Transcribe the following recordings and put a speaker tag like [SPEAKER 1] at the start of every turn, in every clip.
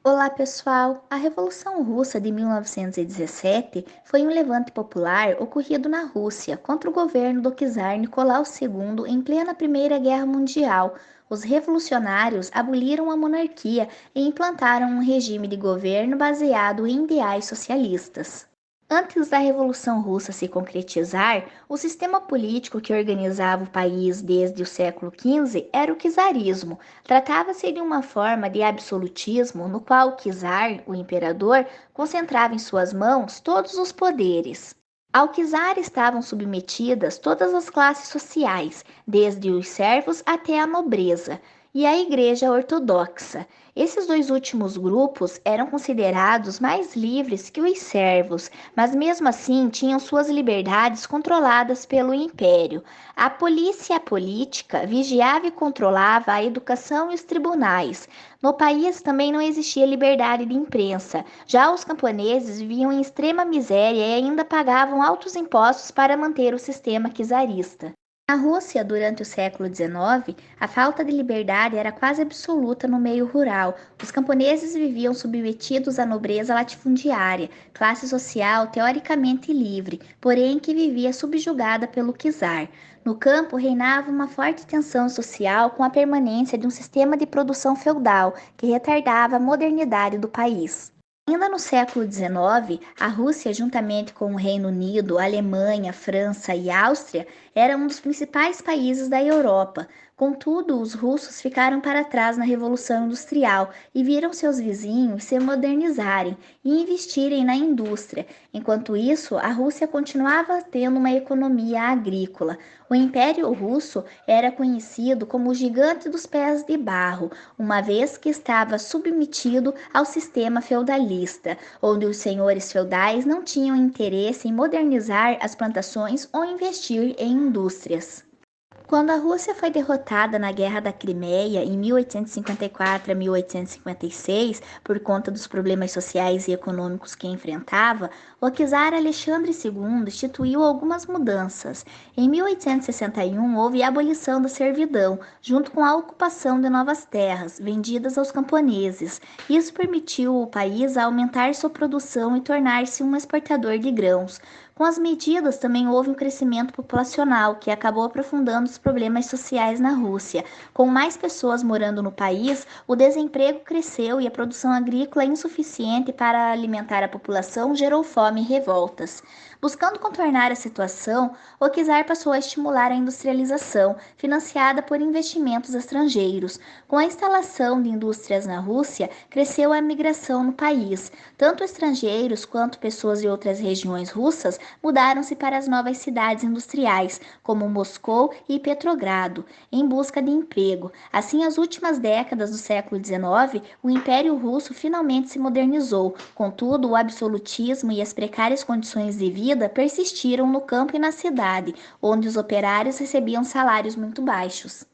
[SPEAKER 1] Olá, pessoal! A Revolução Russa de 1917 foi um levante popular ocorrido na Rússia contra o governo do czar Nicolau II em plena Primeira Guerra Mundial. Os revolucionários aboliram a monarquia e implantaram um regime de governo baseado em ideais socialistas. Antes da Revolução Russa se concretizar, o sistema político que organizava o país desde o século XV era o czarismo. Tratava-se de uma forma de absolutismo no qual o czar, o imperador, concentrava em suas mãos todos os poderes. Ao czar estavam submetidas todas as classes sociais, desde os servos até a nobreza, e a Igreja Ortodoxa. Esses dois últimos grupos eram considerados mais livres que os servos, mas mesmo assim tinham suas liberdades controladas pelo império. A polícia política vigiava e controlava a educação e os tribunais. No país também não existia liberdade de imprensa. Já os camponeses viviam em extrema miséria e ainda pagavam altos impostos para manter o sistema czarista. Na Rússia, durante o século XIX, a falta de liberdade era quase absoluta no meio rural. Os camponeses viviam submetidos à nobreza latifundiária, classe social teoricamente livre, porém que vivia subjugada pelo czar. No campo reinava uma forte tensão social com a permanência de um sistema de produção feudal que retardava a modernidade do país. Ainda no século XIX, a Rússia, juntamente com o Reino Unido, Alemanha, França e Áustria, era um dos principais países da Europa. Contudo, os russos ficaram para trás na Revolução Industrial e viram seus vizinhos se modernizarem e investirem na indústria. Enquanto isso, a Rússia continuava tendo uma economia agrícola. O Império Russo era conhecido como o gigante dos pés de barro, uma vez que estava submetido ao sistema feudalista, onde os senhores feudais não tinham interesse em modernizar as plantações ou investir em indústrias. Quando a Rússia foi derrotada na Guerra da Crimeia em 1854 a 1856, por conta dos problemas sociais e econômicos que enfrentava, o czar Alexandre II instituiu algumas mudanças. Em 1861, houve a abolição da servidão, junto com a ocupação de novas terras, vendidas aos camponeses. Isso permitiu ao país aumentar sua produção e tornar-se um exportador de grãos. Com as medidas, também houve um crescimento populacional que acabou aprofundando os problemas sociais na Rússia. Com mais pessoas morando no país, o desemprego cresceu e a produção agrícola insuficiente para alimentar a população gerou fome e revoltas. Buscando contornar a situação, o czar passou a estimular a industrialização, financiada por investimentos estrangeiros. Com a instalação de indústrias na Rússia, cresceu a migração no país. Tanto estrangeiros quanto pessoas de outras regiões russas mudaram-se para as novas cidades industriais, como Moscou e Petrogrado, em busca de emprego. Assim, as últimas décadas do século XIX, o Império Russo finalmente se modernizou. Contudo, o absolutismo e as precárias condições de vida persistiram no campo e na cidade, onde os operários recebiam salários muito baixos.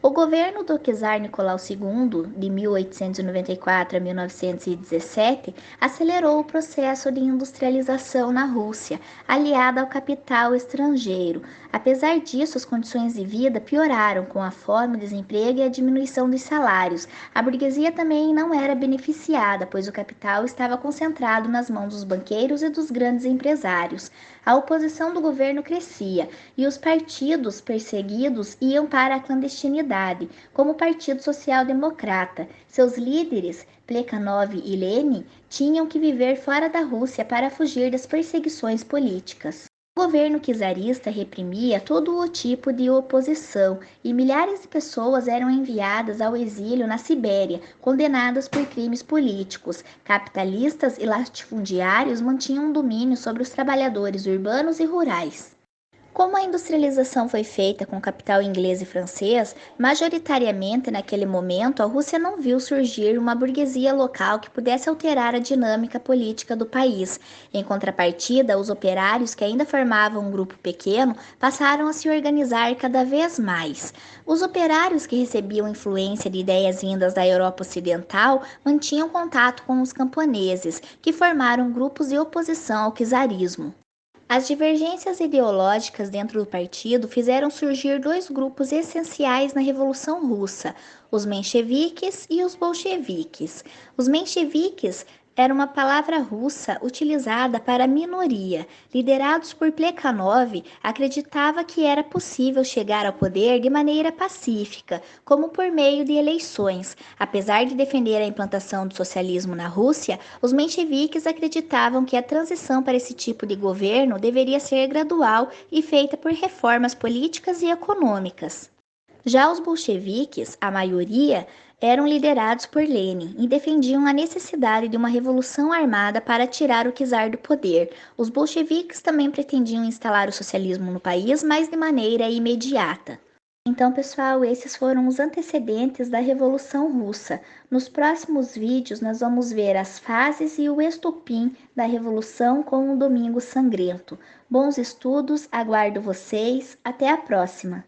[SPEAKER 1] O governo do czar Nicolau II, de 1894 a 1917, acelerou o processo de industrialização na Rússia, aliada ao capital estrangeiro. Apesar disso, as condições de vida pioraram com a fome, o desemprego e a diminuição dos salários. A burguesia também não era beneficiada, pois o capital estava concentrado nas mãos dos banqueiros e dos grandes empresários. A oposição do governo crescia e os partidos perseguidos iam para a clandestinidade, como o Partido Social Democrata. Seus líderes, Plekhanov e Lenin, tinham que viver fora da Rússia para fugir das perseguições políticas. O governo czarista reprimia todo o tipo de oposição e milhares de pessoas eram enviadas ao exílio na Sibéria, condenadas por crimes políticos. Capitalistas e latifundiários mantinham um domínio sobre os trabalhadores urbanos e rurais. Como a industrialização foi feita com capital inglês e francês, majoritariamente naquele momento a Rússia não viu surgir uma burguesia local que pudesse alterar a dinâmica política do país. Em contrapartida, os operários, que ainda formavam um grupo pequeno, passaram a se organizar cada vez mais. Os operários que recebiam influência de ideias vindas da Europa Ocidental mantinham contato com os camponeses, que formaram grupos de oposição ao czarismo. As divergências ideológicas dentro do partido fizeram surgir dois grupos essenciais na Revolução Russa, os mencheviques e os bolcheviques. Os mencheviques era uma palavra russa utilizada para minoria. Liderados por Plekhanov, acreditava que era possível chegar ao poder de maneira pacífica, como por meio de eleições. Apesar de defender a implantação do socialismo na Rússia, os mencheviques acreditavam que a transição para esse tipo de governo deveria ser gradual e feita por reformas políticas e econômicas. Já os bolcheviques, a maioria, eram liderados por Lenin e defendiam a necessidade de uma revolução armada para tirar o czar do poder. Os bolcheviques também pretendiam instalar o socialismo no país, mas de maneira imediata. Então, pessoal, esses foram os antecedentes da Revolução Russa. Nos próximos vídeos, nós vamos ver as fases e o estopim da Revolução com o Domingo Sangrento. Bons estudos, aguardo vocês. Até a próxima!